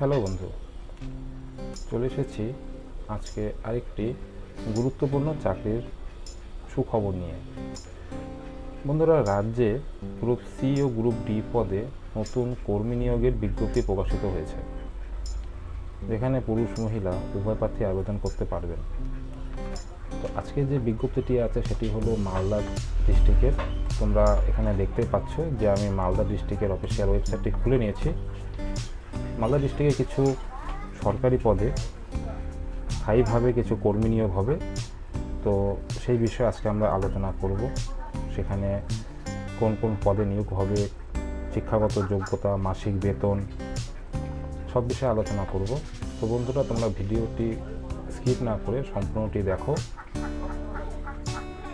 Hello বন্ধু, চলে এসেছি আজকে আরেকটি গুরুত্বপূর্ণ চাকরির সুখবর নিয়ে। বন্ধুরা, রাজ্যে গ্রুপ সি ও গ্রুপ ডি পদে নতুন কর্মী নিয়োগের বিজ্ঞপ্তি প্রকাশিত হয়েছে, যেখানে পুরুষ মহিলা উভয় প্রার্থী আবেদন করতে পারবেন। তো আজকে যে বিজ্ঞপ্তিটি আছে সেটি হলো মালদা ডিস্ট্রিক্টের। তোমরা এখানে দেখতেই পাচ্ছ যে আমি মালদা ডিস্ট্রিক্টের অফিসিয়াল ওয়েবসাইটটি খুলে নিয়েছি। মালদা ডিস্ট্রিক্টে কিছু সরকারি পদে স্থায়ীভাবে কিছু কর্মী নিয়োগ হবে, তো সেই বিষয়ে আজকে আমরা আলোচনা করব। সেখানে কোন কোন পদে নিয়োগ হবে, শিক্ষাগত যোগ্যতা, মাসিক বেতন, সব বিষয়ে আলোচনা করব। তো বন্ধুরা, তোমরা ভিডিওটি স্কিপ না করে সম্পূর্ণটি দেখো।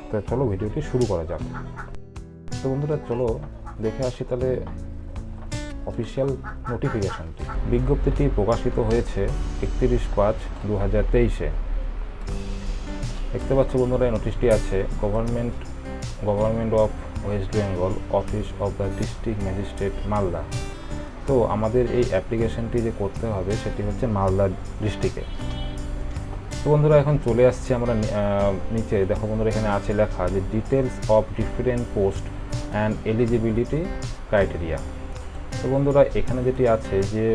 তো চলো ভিডিওটি শুরু করা যাক। তো বন্ধুরা, চলো দেখে আসি তাহলে অফিসিয়াল নোটিফিকেশনটি। বিজ্ঞপ্তিটি প্রকাশিত হয়েছে 31/5/2023-এ। দেখতে পাচ্ছ বন্ধুরা, এই নোটিশটি আছে government of West Bengal, office of the district magistrate, Malda. তো আমাদের এই অ্যাপ্লিকেশনটি যে করতে হবে সেটি হচ্ছে মালদা ডিস্ট্রিক্টে। তো বন্ধুরা, এখন চলে আসছি আমরা নিচে। দেখো বন্ধুরা, এখানে আছে লেখা যে details of different post and eligibility criteria. তো বন্ধুরা, এখানে যেটি আছে যে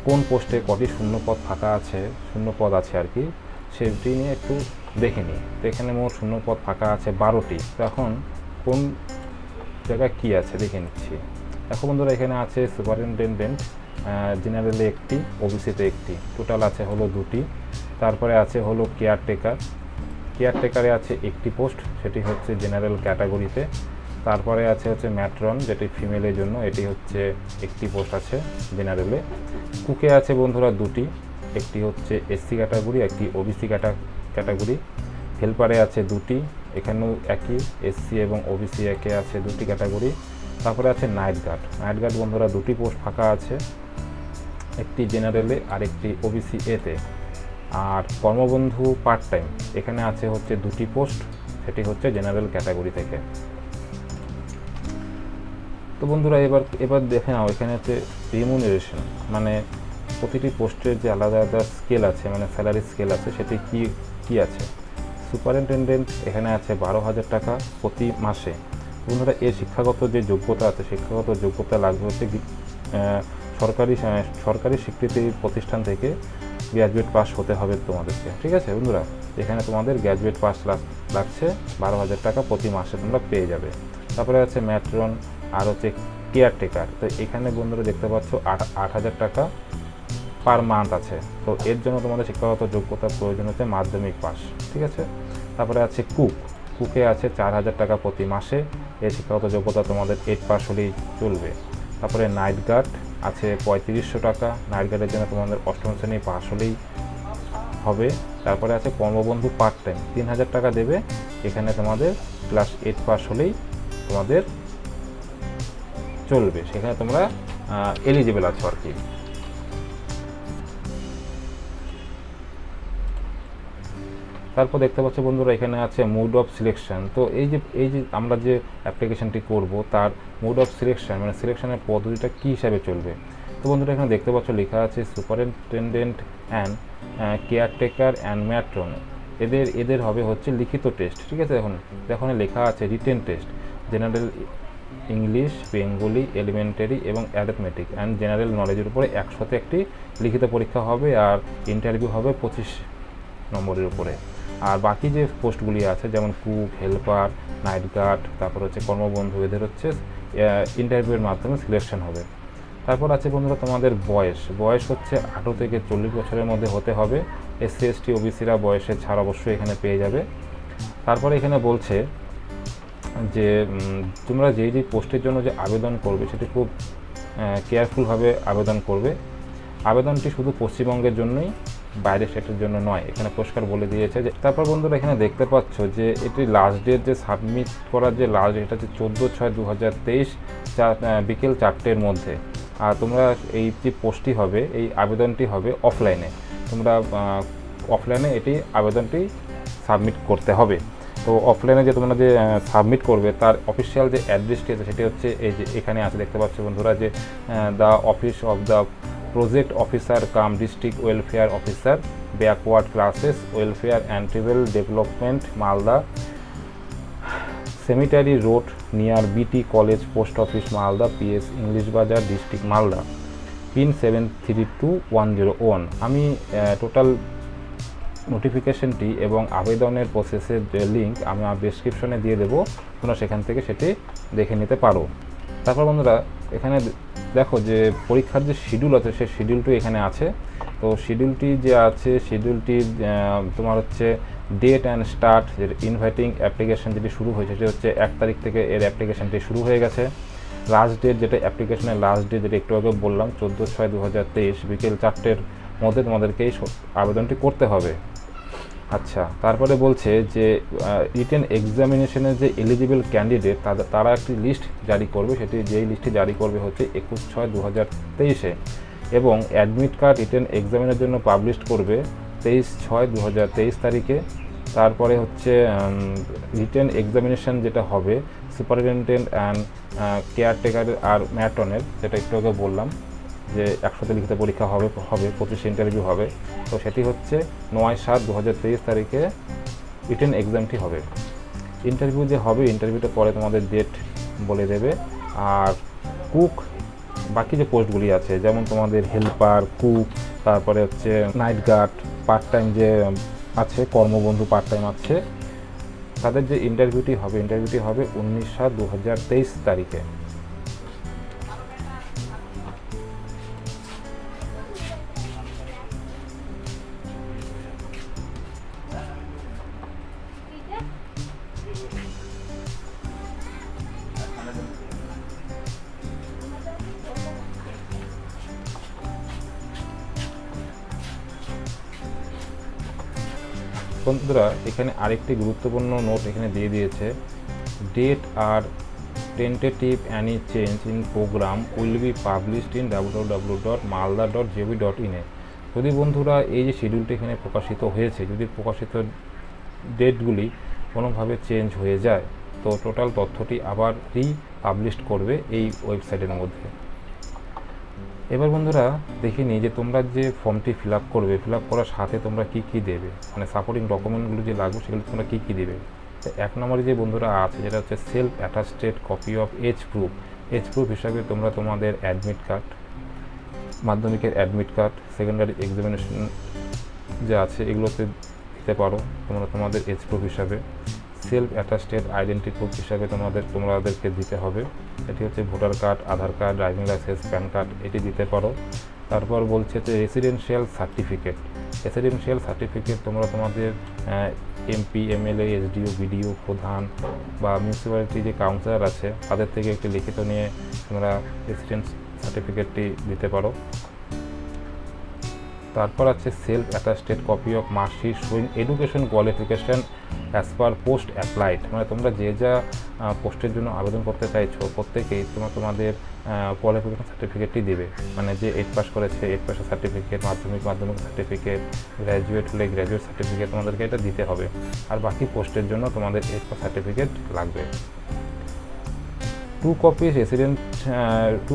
কোন পোস্টে কটি শূন্যপদ ফাঁকা আছে, শূন্যপদ আছে আর কি, সেটি নিয়ে একটু দেখে নিই। তো এখানে মোট শূন্যপদ ফাঁকা আছে 12টি। তো এখন কোন জায়গায় কী আছে দেখে নিচ্ছি। দেখো বন্ধুরা, এখানে আছে সুপারিনটেনডেন্ট, জেনারেলে একটি, ওবিসিতে একটি, টোটাল আছে হলো 2টি। তারপরে আছে হলো কেয়ারটেকারে আছে একটি পোস্ট, সেটি হচ্ছে জেনারেল ক্যাটাগরিতে। তারপরে আছে হচ্ছে ম্যাট্রন, যেটি ফিমেলের জন্য, এটি হচ্ছে একটি পোস্ট আছে জেনারেলে। কুকে আছে বন্ধুরা 2টি, একটি হচ্ছে এসসি ক্যাটাগরি, একটি ওবিসি ক্যাটাগরি। হেল্পারে আছে 2টি, এখানেও একই, এসসি এবং ওবিসি একে আছে 2টি ক্যাটাগরি। তারপরে আছে নাইট গার্ড বন্ধুরা 2টি পোস্ট ফাঁকা আছে, একটি জেনারেলে আর একটি ওবিসি এতে। আর কর্মবন্ধু পার্ট টাইম, এখানে আছে হচ্ছে 2টি পোস্ট, সেটি হচ্ছে জেনারেল ক্যাটাগরি থেকে। তো বন্ধুরা, এবার দেখে নাও, এখানে হচ্ছে রিমুনারেশন, মানে প্রতিটি পোস্টের যে আলাদা আলাদা স্কেল আছে, মানে স্যালারি স্কেল আছে, সেটি কি আছে। সুপারিনটেনডেন্ট এখানে আছে 12,000 টাকা প্রতি মাসে। বন্ধুরা, এর শিক্ষাগত যে যোগ্যতা আছে, শিক্ষাগত যোগ্যতা লাগবে হচ্ছে সরকারি স্বীকৃতি প্রতিষ্ঠান থেকে গ্র্যাজুয়েট পাস হতে হবে তোমাদেরকে, ঠিক আছে বন্ধুরা। এখানে তোমাদের গ্র্যাজুয়েট পাস লাগছে, 12,000 টাকা প্রতি মাসে তোমরা পেয়ে যাবে। তারপরে আছে ম্যাট্রন আর হচ্ছে কেয়ারটেকার। তো এখানে বন্ধুরা দেখতে পাচ্ছ 8,000 টাকা পার মান্থ আছে। তো এর জন্য তোমাদের শিক্ষাগত যোগ্যতার প্রয়োজন হচ্ছে মাধ্যমিক পাস, ঠিক আছে। তারপরে আছে কুকে আছে 4,000 টাকা প্রতি মাসে, এর শিক্ষাগত যোগ্যতা তোমাদের 8 পাস হলেই চলবে। তারপরে নাইট গার্ড আছে 3500 টাকা, নাইট গার্ডের জন্য তোমাদের 8ম শ্রেণী পাস হলেই হবে। তারপরে আছে কর্মবন্ধু পার্ট টাইম, 3,000 টাকা দেবে, এখানে তোমাদের ক্লাস 8 পাস হলেই তোমাদের চলবে, সেখানে তোমরা এলিজিবল আছো আর কি। তারপর দেখতে পাচ্ছ বন্ধুরা, এখানে আছে মোড অফ সিলেকশন। তো এই যে আমরা যে অ্যাপ্লিকেশনটি করব তার মোড অফ সিলেকশন, মানে সিলেকশনের পদ্ধতিটা কী হিসাবে চলবে। তো বন্ধুরা, এখানে দেখতে পাচ্ছ লেখা আছে superintendent and caretaker and matron, এদের হবে হচ্ছে লিখিত টেস্ট, ঠিক আছে। এখন লেখা আছে written test, general English, Bengali, elementary এবং অ্যারিথমেটিক অ্যান্ড জেনারেল নলেজের উপরে 100তে একটি লিখিত পরীক্ষা হবে, আর ইন্টারভিউ হবে 25 নম্বরের উপরে। আর বাকি যে পোস্টগুলি আছে, যেমন কুক, হেল্পার, নাইট গার্ড, তারপর হচ্ছে কর্মবন্ধু, এদের হচ্ছে ইন্টারভিউয়ের মাধ্যমে সিলেকশন হবে। তারপর আছে বন্ধুরা তোমাদের বয়স হচ্ছে 18 থেকে 40 বছরের মধ্যে হতে হবে। এসসি এসটি ওবিসিরা বয়সের ছাড় অবশ্যই এখানে পেয়ে যাবে। তারপরে এখানে বলছে যে তোমরা যেই পোস্টের জন্য যে আবেদন করবে সেটি খুব কেয়ারফুলভাবে আবেদন করবে। আবেদনটি শুধু পশ্চিমবঙ্গের জন্যই, বাইরের স্টেটের জন্য নয়, এখানে পরিষ্কার বলে দিয়েছে। যে তারপর বন্ধুরা, এখানে দেখতে পাচ্ছ যে এটি লাস্ট ডেট, যে সাবমিট করার যে লাস্ট ডেট, এটা হচ্ছে 14/6/2023 বিকেল 4টের মধ্যে। আর তোমরা এই যে পোস্টটি হবে, এই আবেদনটি হবে অফলাইনে, তোমরা অফলাইনে এটি আবেদনটি সাবমিট করতে হবে। তো অফলাইনে যে তোমরা যে সাবমিট করবে তার অফিসিয়াল যে অ্যাড্রেসটি আছে সেটি হচ্ছে এই যে এখানে আছে, দেখতে পাচ্ছ বন্ধুরা, যে the office of the project officer cum district welfare officer, backward classes welfare and tribal development, Malda, cemetery road near BT college post office, Malda, PS English Bazar district Malda, pin 732101। আমি টোটাল নোটিফিকেশনটি এবং আবেদনের প্রসেসের যে লিঙ্ক আমি ডেসক্রিপশনে দিয়ে দেবো, তোমরা সেখান থেকে সেটি দেখে নিতে পারো। তারপর বন্ধুরা এখানে দেখো যে পরীক্ষার যে শিডিউল আছে সেই শিডিউলটি এখানে আছে। তো শিডিউলটি যে আছে শিডিউলটি তোমার হচ্ছে ডেট অ্যান্ড স্টার্ট, যে ইনভাইটিং অ্যাপ্লিকেশন যেটি শুরু হয়েছে সেটি হচ্ছে 1 তারিখ থেকে এর অ্যাপ্লিকেশনটি শুরু হয়ে গেছে। লাস্ট ডেট যেটা অ্যাপ্লিকেশনের লাস্ট ডেট যেটা একটু আগে বললাম 14/6/2023 বিকেল 4টের মধ্যে তোমাদেরকে এই আবেদনটি করতে হবে। আচ্ছা, তারপরে বলছে যে রিটেন এক্সামিনেশনের যে এলিজিবল ক্যান্ডিডেট তারা একটি লিস্ট জারি করবে, সেটি যেই লিস্টটি জারি করবে হচ্ছে 21/6/2023 এবং অ্যাডমিট কার্ড রিটেন এক্সামিনের জন্য পাবলিশ করবে 23/6/2023 তারিখে। তারপরে হচ্ছে রিটেন এক্সামিনেশন যেটা হবে সুপারিনটেন্ডেন্ট অ্যান্ড কেয়ারটেকার আর ম্যাটনের, যেটা একটু আগে বললাম যে 100তে লিখিত পরীক্ষা হবে 25 ইন্টারভিউ হবে। তো সেটি হচ্ছে 9/7/2023 তারিখে রিটেন এক্সামটি হবে। ইন্টারভিউ যে হবে ইন্টারভিউটা পরে তোমাদের ডেট বলে দেবে। আর কুক বাকি যে পোস্টগুলি আছে যেমন তোমাদের হেল্পার, কুক, তারপরে হচ্ছে নাইট গার্ড, পার্ট টাইম যে আছে কর্মবন্ধু পার্ট টাইম আছে, তাদের যে ইন্টারভিউটি হবে 19/7/2023 তারিখে। বন্ধুরা এখানে আরেকটি গুরুত্বপূর্ণ নোট এখানে দিয়ে দিয়েছে, date are tentative any change in programme will be published in www.malda.gov.in এ। যদি বন্ধুরা এই যে শিডিউলটি এখানে প্রকাশিত হয়েছে, যদি প্রকাশিত ডেটগুলি কোনোভাবে চেঞ্জ হয়ে যায় তো টোটাল তথ্যটি আবার রিপাবলিশড করবে এই ওয়েবসাইটের মধ্যে। এবার বন্ধুরা দেখে নিই যে তোমরা যে ফর্মটি ফিল আপ করবে, ফিল আপ করার সাথে তোমরা কী কী দেবে, মানে সাপোর্টিং ডকুমেন্টগুলো যে লাগবে সেগুলো তোমরা কী কী দেবে। তো 1 নম্বরে যে বন্ধুরা আছে যেটা হচ্ছে self attested copy of age proof. Age proof হিসাবে তোমরা তোমাদের অ্যাডমিট কার্ড, মাধ্যমিকের অ্যাডমিট কার্ড, সেকেন্ডারি এক্সামিনেশন যে আছে এগুলোতে দিতে পারো তোমরা তোমাদের এজ প্রুফ হিসাবে। সেলফ অ্যাটাস্টেড আইডেন্টি প্রুফ হিসাবে তোমাদেরকে দিতে হবে, এটি হচ্ছে voter card, Aadhaar card, driving licence, PAN card, এটি দিতে পারো। তারপর বলছে যে রেসিডেন্সিয়াল সার্টিফিকেট। রেসিডেন্সিয়াল সার্টিফিকেট তোমরা তোমাদের এমপি, এমএলএ, এসডিও, বিডিও, প্রধান বা মিউনিসিপ্যালিটি যে কাউন্সিলর আছে তাদের থেকে একটি লিখিত নিয়ে তোমরা রেসিডেন্স সার্টিফিকেটটি দিতে পারো। তারপর আছে self attested copy of marksheet showing education qualification as per post applied. মানে তোমরা যে যা পোস্টের জন্য আবেদন করতে চাইছো প্রত্যেকেই তোমাদের কোয়ালিফিকেশন সার্টিফিকেটটি দেবে, মানে যে 8 পাস করেছে 8 পাসের সার্টিফিকেট, মাধ্যমিক সার্টিফিকেট, গ্র্যাজুয়েট হলে গ্র্যাজুয়েট সার্টিফিকেট তোমাদেরকে এটা দিতে হবে। আর বাকি পোস্টের জন্য তোমাদের 8 পাস সার্টিফিকেট লাগবে। 2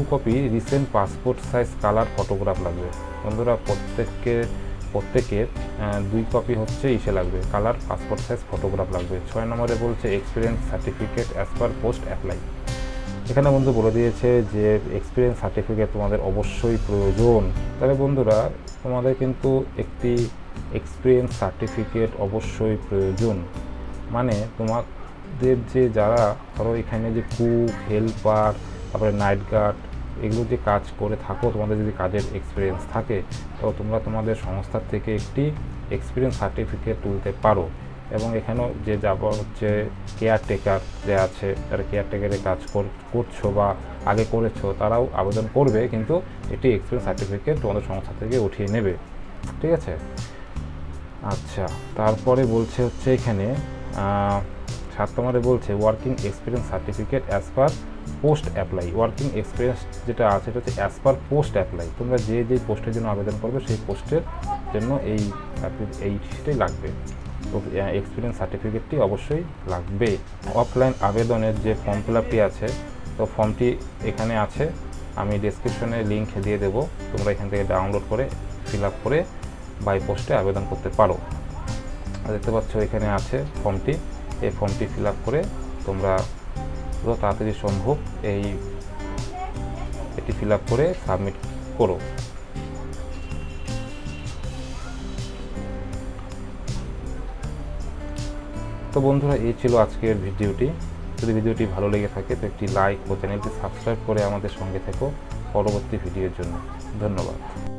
copy recent passport size colour photograph লাগবে। বন্ধুরা প্রত্যেকের 2 কপি হচ্ছে লাগবে, কালার পাসপোর্ট সাইজ ফটোগ্রাফ লাগবে। 6 নম্বরে বলছে experience certificate as per post apply. এখানে বন্ধু বলে দিয়েছে যে এক্সপিরিয়েন্স সার্টিফিকেট তোমাদের অবশ্যই প্রয়োজন। তবে বন্ধুরা তোমাদের কিন্তু একটি এক্সপিরিয়েন্স সার্টিফিকেট অবশ্যই প্রয়োজন, মানে তোমাদের যে যারা ধরো এখানে যে কুক, হেল্পার, তারপরে নাইট গার্ড এগুলো যে কাজ করে থাকো, তোমাদের যদি কাজের এক্সপিরিয়েন্স থাকে তো তোমরা তোমাদের সংস্থার থেকে একটি এক্সপিরিয়েন্স সার্টিফিকেট তুলতে পারো। এবং এখানেও যে হচ্ছে কেয়ারটেকার যে আছে, যারা কেয়ারটেকারে কাজ করছো বা আগে করেছো তারাও আবেদন করবে, কিন্তু এটি এক্সপিরিয়েন্স সার্টিফিকেট তোমাদের সংস্থা থেকে উঠিয়ে নেবে, ঠিক আছে। আচ্ছা, তারপরে বলছে হচ্ছে এখানে 7 নম্বরে বলছে working experience certificate as per post apply. Working experience যেটা আছে সেটা হচ্ছে অ্যাজ পার পোস্ট অ্যাপ্লাই। তোমরা যে পোস্টের জন্য আবেদন করবে সেই পোস্টের জন্য এইটাই লাগবে, তো এক্সপিরিয়েন্স সার্টিফিকেটটি অবশ্যই লাগবে। অফলাইন আবেদনের যে ফর্ম ফিল আপটি আছে তো ফর্মটি এখানে আছে, আমি ডেসক্রিপশনে লিঙ্ক দিয়ে দেবো, তোমরা এখান থেকে ডাউনলোড করে ফিল আপ করে বাই পোস্টে আবেদন করতে পারো। দেখতে পাচ্ছ এখানে আছে ফর্মটি, এই ফর্মটি ফিল আপ করে তোমরা যত তাড়াতাড়ি সম্ভব এটি ফিল আপ করে সাবমিট করো। তো বন্ধুরা, এই ছিল আজকের ভিডিওটি। যদি ভিডিওটি ভালো লেগে থাকে তো একটি লাইক ও চ্যানেলটি সাবস্ক্রাইব করে আমাদের সঙ্গে থেকো পরবর্তী ভিডিওর জন্য। ধন্যবাদ।